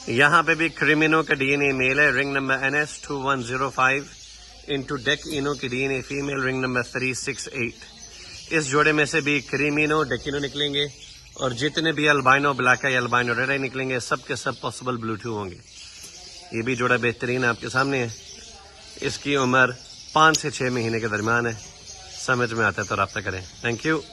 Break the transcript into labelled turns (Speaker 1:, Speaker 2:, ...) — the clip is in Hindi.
Speaker 1: यहाँ पे भी क्रीमिनो का डीएनए मेल है, रिंग नंबर NS2105 इंटू डेकिनो की डीएनए फीमेल, रिंग नंबर 368। इस जोड़े में से भी क्रीमिनो डेकिनो निकलेंगे और जितने भी अल्बाइनो ब्लैक आई, अल्बाइनो रेड आई निकलेंगे सब के सब पॉसिबल ब्लू टू होंगे। ये भी जोड़ा बेहतरीन आपके सामने है। इसकी उम्र 5 से 6 महीने के दरमियान है। समझ में आता है तो रब्ता करें। Thank you.